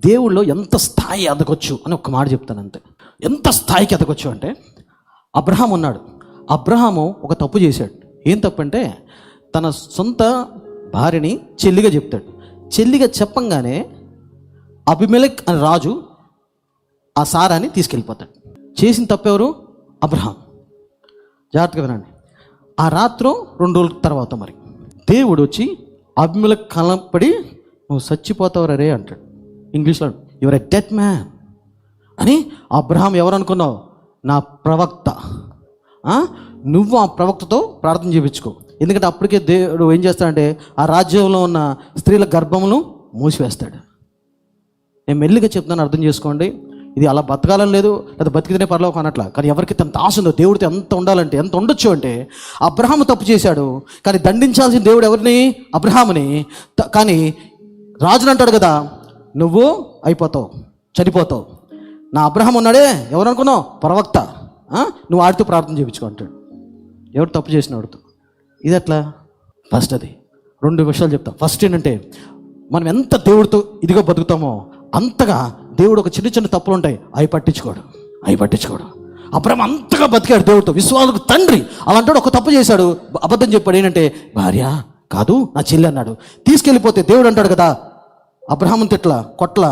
దేవుళ్ళో ఎంత స్థాయి ఎదగొచ్చు అని ఒక మాట చెప్తాను అంతే. ఎంత స్థాయికి ఎదగొచ్చు అంటే, అబ్రహాం ఉన్నాడు. అబ్రహాము ఒక తప్పు చేశాడు. ఏం తప్పు అంటే, తన సొంత భార్యని చెల్లిగా చెప్తాడు. చెల్లిగా చెప్పంగానే అబిమెలెక్ అనే రాజు ఆ సారాని తీసుకెళ్ళిపోతాడు. చేసిన తప్పెవరు? అబ్రహాం. జాగ్రత్తగా వినండి. ఆ రాత్రం 2 రోజుల తర్వాత మరి దేవుడు వచ్చి అబిమెలెక్ కనపడి, నువ్వు చచ్చిపోతావు రే అంటాడు. ఇంగ్లీష్లో యువర్ ఎ డెడ్ మ్యాన్ అని. అబ్రహాం ఎవరు అనుకున్నావు? నా ప్రవక్త. నువ్వు ఆ ప్రవక్తతో ప్రార్థన చేయించుకో. ఎందుకంటే అప్పటికే దేవుడు ఏం చేస్తాడంటే ఆ రాజ్యంలో ఉన్న స్త్రీల గర్భమును మూసివేస్తాడు. నేను మెల్లిగా చెప్తాను, అర్థం చేసుకోండి. ఇది అలా బతకాలని లేదు, లేదా బతికితేనే పర్లోకం అనట్లా. కానీ ఎవరికి ఎంత ఆశ ఉందో, దేవుడితో ఎంత ఉండాలంటే ఎంత ఉండొచ్చు అంటే, అబ్రహాము తప్పు చేశాడు కానీ దండించాల్సిన దేవుడు ఎవరిని? అబ్రహాముని. కానీ రాజుని అంటాడు కదా, నువ్వు అయిపోతావు, చనిపోతావు. నా అబ్రహాం ఉన్నాడే, ఎవరు అనుకున్నావు? ప్రవక్త. నువ్వు ఆడితో ప్రార్థన చేయించుకో అంటాడు. ఎవరు తప్పు చేసిన వాడితో. ఇది ఎట్లా? ఫస్ట్ అది 2 విషయాలు చెప్తాం. ఫస్ట్ ఏంటంటే, మనం ఎంత దేవుడితో ఇదిగా బతుకుతామో అంతగా దేవుడు ఒక చిన్న చిన్న తప్పులు ఉంటాయి, అవి పట్టించుకోడు. అబ్రహాం అంతగా బతికాడు దేవుడితో, విశ్వాసులకు తండ్రి. అలాంటి ఒక తప్పు చేశాడు, అబద్ధం చెప్పాడు. ఏంటంటే, భార్య కాదు నా చెల్లి అన్నాడు. తీసుకెళ్ళిపోతే దేవుడు అంటాడు కదా, అబ్రహాముని తిట్ల కొట్ల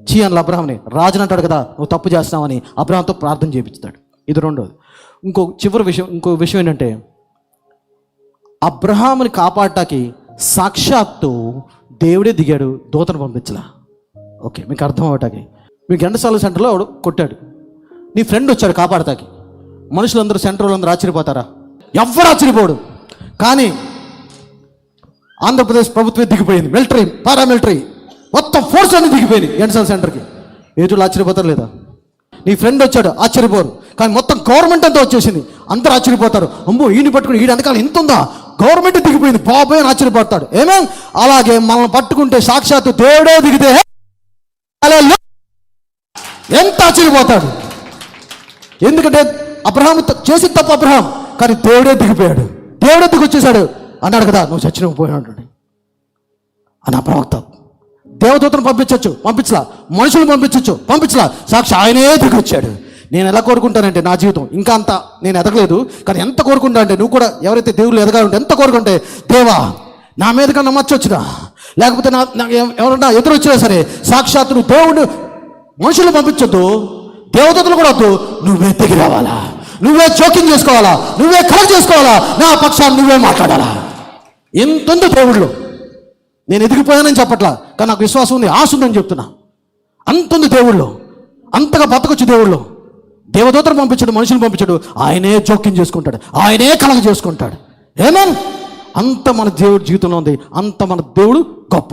చీ అన్న అబ్రహాంని. రాజుని అంటాడు కదా, నువ్వు తప్పు చేస్తున్నావని అబ్రహాంతో ప్రార్థన చేయించుతాడు. ఇది రెండోది. ఇంకో విషయం ఏంటంటే, అబ్రహాముని కాపాడటానికి సాక్షాత్తు దేవుడే దిగాడు, దూతను పంపించలా. ఓకే, మీకు అర్థం అవటానికి. మీ ఘంటసాల సెంటర్లో కొట్టాడు, నీ ఫ్రెండ్ వచ్చాడు కాపాడతాకి. మనుషులందరూ సెంటర్ వాళ్ళందరూ ఆశ్చర్యపోతారా? ఎవ్వరు ఆశ్చర్యపోడు. కానీ ఆంధ్రప్రదేశ్ ప్రభుత్వమే దిగిపోయింది, మిలిటరీ పారామిలిటరీ మొత్తం ఫోర్స్ అన్ని దిగిపోయింది ఘంటసాల సెంటర్కి. ఏటులు ఆశ్చర్యపోతారు లేదా? నీ ఫ్రెండ్ వచ్చాడు, ఆశ్చర్యపోరు. కానీ మొత్తం గవర్నమెంట్ అంతా వచ్చేసింది, అందరూ ఆశ్చర్యపోతారు. అమ్మో, ఈయన పట్టుకుని ఈడ వెనకాల ఇంత ఉందా, గవర్నమెంట్ దిగిపోయింది బాబాయ్ అని ఆశ్చర్యపడతాడు. ఏమేం? అలాగే మనల్ని పట్టుకుంటే సాక్షాత్తు దేవుడే దిగితే ఎంత ఆశ్చర్యపోతాడు. ఎందుకంటే అబ్రహాం చేసిన తప్పు అబ్రహాం, కానీ దేవుడే దిగిపోయాడు. దేవుడే దిగి వచ్చేసాడు. అన్నాడు కదా, నువ్వు చచ్చిన పోయాడు అని. ఆ ప్రవక్త దేవదూతను పంపించలా, మనుషులు పంపించలా, సాక్షి ఆయనే దిగి వచ్చాడు. నేను ఎలా కోరుకుంటానంటే, నా జీవితం ఇంకా అంత నేను ఎదగలేదు, కానీ ఎంత కోరుకుంటా అంటే, నువ్వు కూడా ఎవరైతే దేవుళ్ళు ఎదగాలంటే ఎంత కోరుకుంటే, దేవా నా మీద కన్నా నమ్మచ్చొచ్చురా, లేకపోతే ఎవరన్నా ఎదురు వచ్చినా సరే సాక్షాత్తు నువ్వు దేవుడు, మనుషులు పంపించొద్దు, దేవదూతలు కూడా వద్దు, నువ్వే దిగి రావాలా, నువ్వే జోక్యం చేసుకోవాలా, నువ్వే కలెక్ట్ చేసుకోవాలా, నా పక్షాన్ని నువ్వే మాట్లాడాలా. ఎంతుంది దేవుళ్ళు. నేను ఎదిగిపోయానని చెప్పట్లా, కానీ నాకు విశ్వాసం ఉంది, ఆశ ఉందని చెప్తున్నా. అంతుంది దేవుళ్ళు, అంతగా బతకొచ్చు దేవుళ్ళు. దేవదూతను పంపించాడు, మనుషులు పంపించాడు, ఆయనే జోక్యం చేసుకుంటాడు, ఆయనే కలగ చేసుకుంటాడు. ఏమో అంత మన దేవుడి జీవితంలో ఉంది, అంత మన దేవుడు గొప్ప.